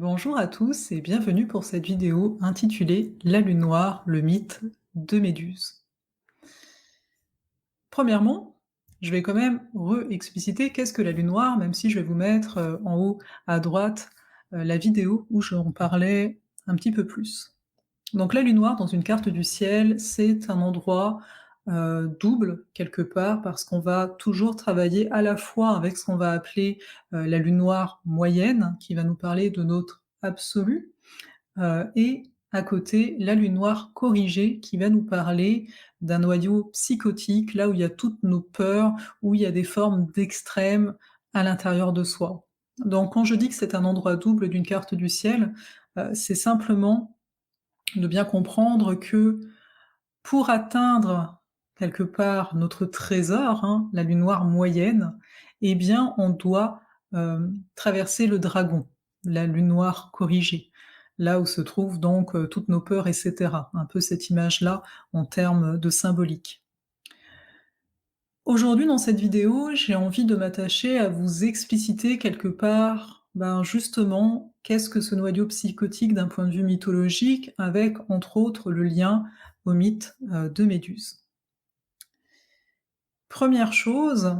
Bonjour à tous et bienvenue pour cette vidéo intitulée La Lune noire, le mythe de Méduse. Premièrement, je vais quand même re-expliciter qu'est-ce que la Lune noire, même si je vais vous mettre en haut à droite la vidéo où j'en parlais un petit peu plus. Donc la Lune noire dans une carte du ciel, c'est un endroit double quelque part parce qu'on va toujours travailler à la fois avec ce qu'on va appeler la Lune noire moyenne, qui va nous parler de notre absolu, et à côté, la lune noire corrigée qui va nous parler d'un noyau psychotique, là où il y a toutes nos peurs, où il y a des formes d'extrêmes à l'intérieur de soi. Donc quand je dis que c'est un endroit double d'une carte du ciel, c'est simplement de bien comprendre que pour atteindre quelque part notre trésor, hein, la lune noire moyenne, eh bien on doit, traverser le dragon, la lune noire corrigée, là où se trouvent donc, toutes nos peurs et cetera. Un peu cette image-là en termes de symbolique. Aujourd'hui, dans cette vidéo, j'ai envie de m'attacher à vous expliciter quelque part, ben, justement, qu'est-ce que ce noyau psychotique d'un point de vue mythologique avec, entre autres, le lien au mythe, de Méduse. Première chose,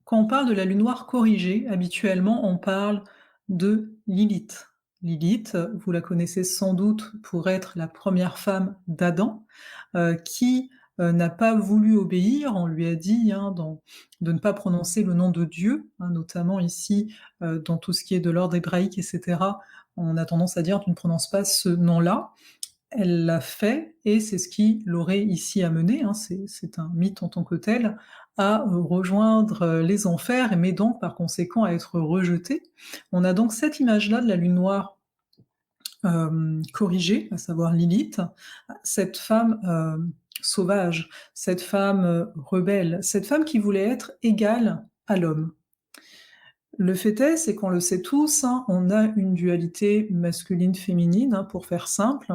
quand on parle de la lune noire corrigée, habituellement, on parle de Lilith. Lilith, vous la connaissez sans doute pour être la première femme d'Adam, qui, n'a pas voulu obéir. On lui a dit, hein, de ne pas prononcer le nom de Dieu, hein, notamment ici, dans tout ce qui est de l'ordre hébraïque et cetera. On a tendance à dire: «Tu ne prononces pas ce nom-là». Elle l'a fait et c'est ce qui l'aurait ici amené, hein, c'est un mythe en tant que tel, à, rejoindre, les enfers, mais donc par conséquent à être rejetée. On a donc cette image-là de la lune noire, corrigée, à savoir Lilith, cette femme, sauvage, cette femme, rebelle, cette femme qui voulait être égale à l'homme. Le fait est, c'est qu'on le sait tous, hein, on a une dualité masculine-féminine, hein, pour faire simple,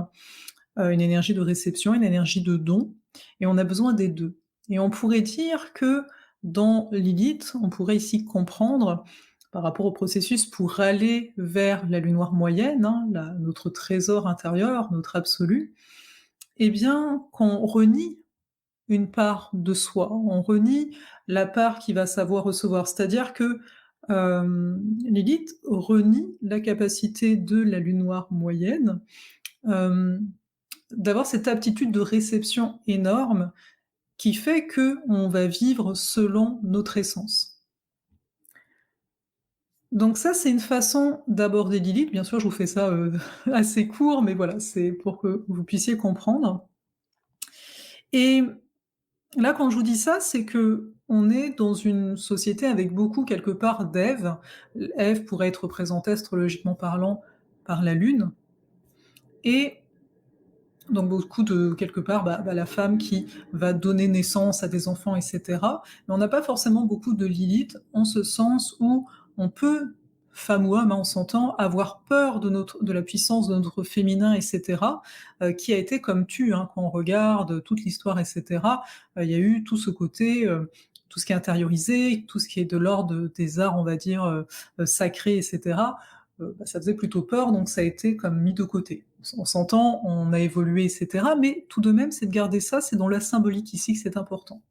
une énergie de réception, une énergie de don, et on a besoin des 2. Et on pourrait dire que dans Lilith, on pourrait ici comprendre, par rapport au processus pour aller vers la lune noire moyenne, hein, notre trésor intérieur, notre absolu, eh bien, qu'on renie une part de soi, on renie la part qui va savoir recevoir. C'est-à-dire que Lilith renie la capacité de la lune noire moyenne, euh, d'avoir cette aptitude de réception énorme qui fait que on va vivre selon notre essence. Donc ça, c'est une façon d'aborder Lilith. Bien sûr, je vous fais ça, assez court, mais voilà, c'est pour que vous puissiez comprendre. Et là, quand je vous dis ça, c'est que on est dans une société avec beaucoup, quelque part, d'Ève. Ève pourrait être représentée astrologiquement parlant par la Lune et donc beaucoup de quelque part, la femme qui va donner naissance à des enfants et cetera. Mais on n'a pas forcément beaucoup de Lilith, en ce sens où on peut, femme ou homme, hein, on s'entend, avoir peur de la puissance de notre féminin et cetera, qui a été comme tu, hein, quand on regarde toute l'histoire et cetera, il y a eu tout ce côté, tout ce qui est intériorisé, tout ce qui est de l'ordre des arts, on va dire, sacrés et cetera, ça faisait plutôt peur, donc ça a été comme mis de côté. On s'entend, on a évolué, et cetera, mais tout de même, c'est de garder ça, c'est dans la symbolique ici que c'est important.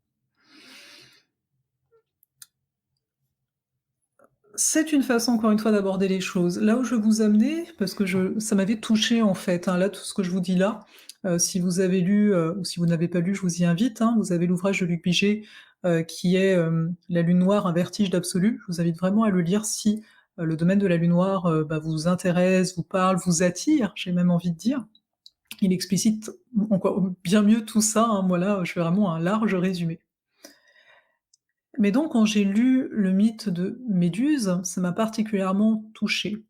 C'est une façon, encore une fois, d'aborder les choses. Là où je vais vous amener, parce que ça m'avait touché en fait, hein, là, tout ce que je vous dis là, si vous avez lu, ou si vous n'avez pas lu, je vous y invite, hein, vous avez l'ouvrage de Luc Biget, qui est, «La lune noire, un vertige d'absolu». Je vous invite vraiment à le lire si, le domaine de la lune noire, vous intéresse, vous parle, vous attire, j'ai même envie de dire. Il explicite encore bien mieux tout ça, hein, moi là, je fais vraiment un large résumé. Mais donc quand j'ai lu le mythe de Méduse, ça m'a particulièrement touchée.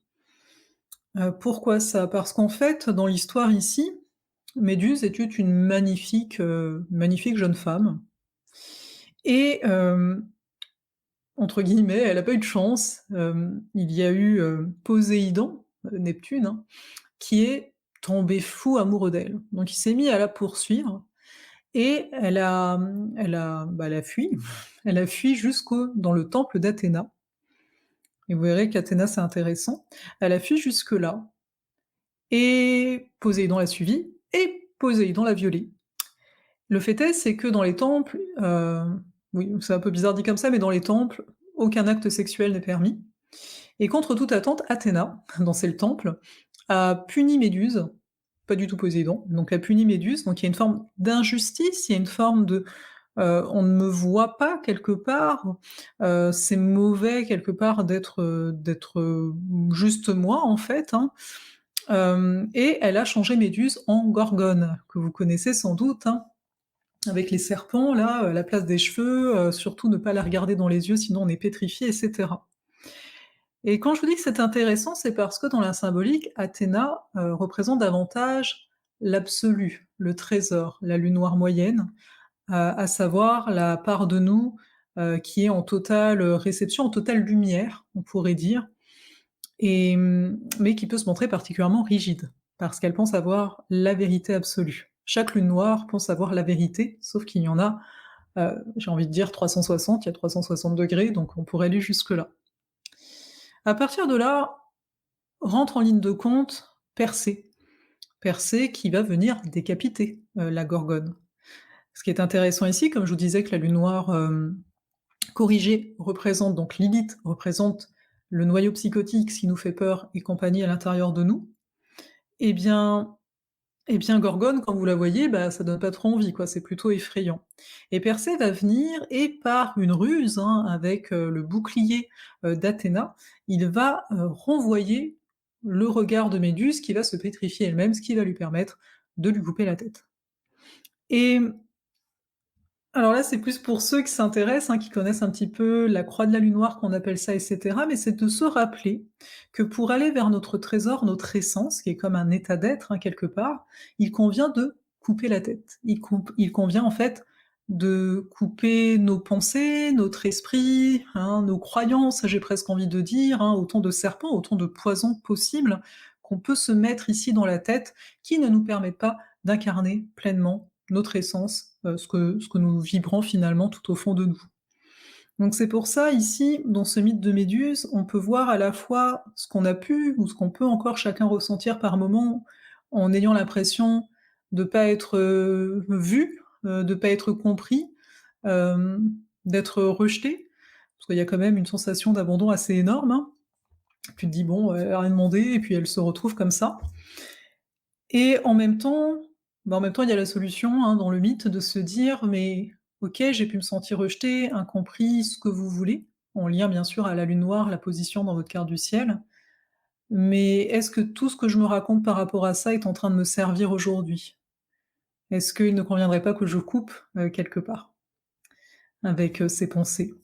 Pourquoi ça? Parce qu'en fait, dans l'histoire ici, Méduse était une magnifique jeune femme et entre guillemets, elle a pas eu de chance, il y a eu, Poséidon, Neptune, hein, qui est tombé fou amoureux d'elle. Donc il s'est mis à la poursuivre et elle a fui. Elle a fui jusqu'au dans le temple d'Athéna. et vous verrez qu'Athéna, c'est intéressant. Elle a fui jusque-là et Poséidon l'a suivie et Poséidon l'a violée. Le fait est, c'est que dans les temples, oui, c'est un peu bizarre dit comme ça, mais dans les temples, aucun acte sexuel n'est permis et contre toute attente, Athéna, dans c'est le temple, a puni Méduse, pas du tout Poséidon, donc a puni Méduse, donc il y a une forme d'injustice, il y a une forme de, on ne me voit pas quelque part, c'est mauvais quelque part d'être juste moi en fait, hein, et elle a changé Méduse en Gorgone, que vous connaissez sans doute, hein, avec les serpents là, à la place des cheveux, surtout ne pas la regarder dans les yeux sinon on est pétrifié et cetera. Et quand je vous dis que c'est intéressant, c'est parce que dans la symbolique, Athéna, représente davantage l'absolu, le trésor, la lune noire moyenne, à savoir la part de nous, qui est en totale, réception, en totale lumière, on pourrait dire, et mais qui peut se montrer particulièrement rigide, parce qu'elle pense avoir la vérité absolue. Chaque lune noire pense avoir la vérité, sauf qu'il y en a, j'ai envie de dire 360, il y a 360 degrés, donc on pourrait aller jusque-là. À partir de là, rentre en ligne de compte Persée. Persée qui va venir décapiter, la Gorgone. Ce qui est intéressant ici, comme je vous disais que la lune noire, corrigée représente donc Lilith, représente le noyau psychotique, ce qui nous fait peur et compagnie à l'intérieur de nous, eh bien Gorgone, quand vous la voyez, bah, ça donne pas trop envie, quoi, c'est plutôt effrayant. Et Persée va venir et par une ruse, hein, avec, le bouclier, d'Athéna, il va, renvoyer le regard de Méduse qui va se pétrifier elle-même, ce qui va lui permettre de lui couper la tête. Et alors là, c'est plus pour ceux qui s'intéressent, hein, qui connaissent un petit peu la croix de la lune noire, qu'on appelle ça, et cetera, mais c'est de se rappeler que pour aller vers notre trésor, notre essence, qui est comme un état d'être, hein, quelque part, il convient de couper la tête. Il convient en fait de couper nos pensées, notre esprit, hein, nos croyances, j'ai presque envie de dire, hein, autant de serpents, autant de poisons possibles qu'on peut se mettre ici dans la tête, qui ne nous permettent pas d'incarner pleinement notre essence, ce que nous vibrons finalement tout au fond de nous. Donc c'est pour ça ici, dans ce mythe de Méduse, on peut voir à la fois ce qu'on a pu ou ce qu'on peut encore chacun ressentir par moment, en ayant l'impression de pas être, vu, de pas être compris, d'être rejeté, parce qu'il y a quand même une sensation d'abandon assez énorme, hein. Tu te dis: «Bon, elle a rien demandé» et puis elle se retrouve comme ça. Et en même temps, il y a la solution, hein, dans le mythe de se dire: «Mais OK, j'ai pu me sentir rejeté, incompris, ce que vous voulez», en lien bien sûr à la lune noire, la position dans votre carte du ciel. Mais est-ce que tout ce que je me raconte par rapport à ça est en train de me servir aujourd'hui? Est-ce qu'il ne conviendrait pas que je coupe, quelque part avec, ces pensées?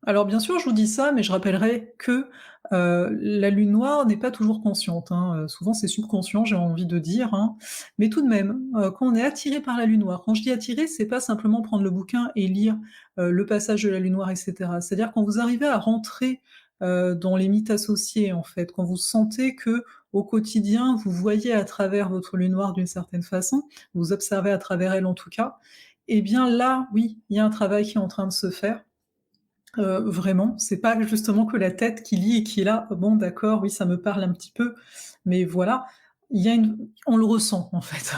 Alors bien sûr, je vous dis ça, mais je rappellerai que, la lune noire n'est pas toujours consciente, hein, souvent c'est subconscient, j'ai envie de dire, hein. Mais tout de même, quand on est attiré par la lune noire, quand je dis attiré, c'est pas simplement prendre le bouquin et lire, le passage de la lune noire et cetera. C'est-à-dire quand vous arrivez à rentrer, dans les mythes associés, en fait, quand vous sentez que au quotidien, vous voyez à travers votre lune noire d'une certaine façon, vous observez à travers elle en tout cas, eh bien là, oui, il y a un travail qui est en train de se faire. Vraiment, c'est pas justement que la tête qui lit et qui est là: «Bon d'accord, oui ça me parle un petit peu», mais voilà, il y a une on le ressent en fait.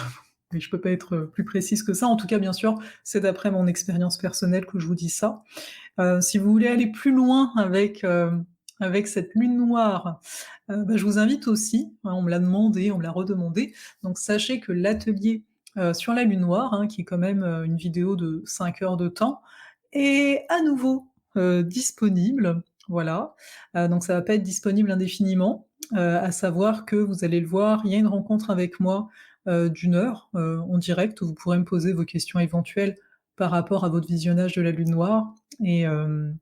Mais je peux pas être, plus précise que ça. En tout cas, bien sûr, c'est d'après mon expérience personnelle que je vous dis ça. Si vous voulez aller plus loin avec cette lune noire, bah, je vous invite aussi, hein, on me l'a demandé, on me l'a redemandé, donc sachez que l'atelier, sur la lune noire, hein, qui est quand même, une vidéo de 5 heures de temps, est à nouveau, disponible, voilà. Donc ça va pas être disponible indéfiniment, à savoir que vous allez le voir, il y a une rencontre avec moi, d'1 heure, en direct où vous pourrez me poser vos questions éventuelles par rapport à votre visionnage de la lune noire et hem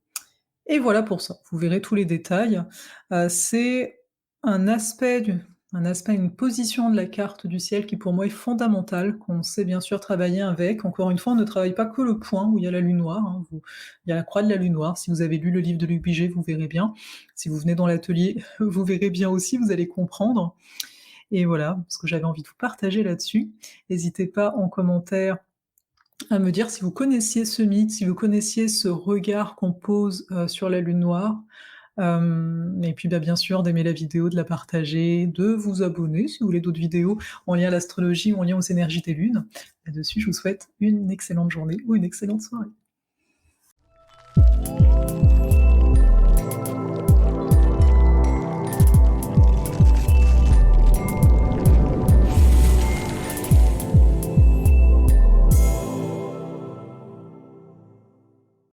et voilà pour ça. Vous verrez tous les détails. C'est un aspect du un aspect, une position de la carte du ciel qui pour moi est fondamentale, qu'on sait bien sûr travailler avec. Encore une fois, on ne travaille pas que le point où il y a la lune noire, hein, il y a la croix de la lune noire. Si vous avez lu le livre de Luc Biget, vous verrez bien. Si vous venez dans l'atelier, vous verrez bien aussi, vous allez comprendre et voilà, ce que j'avais envie de vous partager là-dessus. N'hésitez pas en commentaire à me dire si vous connaissiez ce mythe, si vous connaissiez ce regard qu'on pose, sur la lune noire. Et puis, bah, bien sûr, d'aimer la vidéo, de la partager, de vous abonner si vous voulez d'autres vidéos en lien à l'astrologie ou en lien aux énergies des lunes. Là-dessus, je vous souhaite une excellente journée ou une excellente soirée.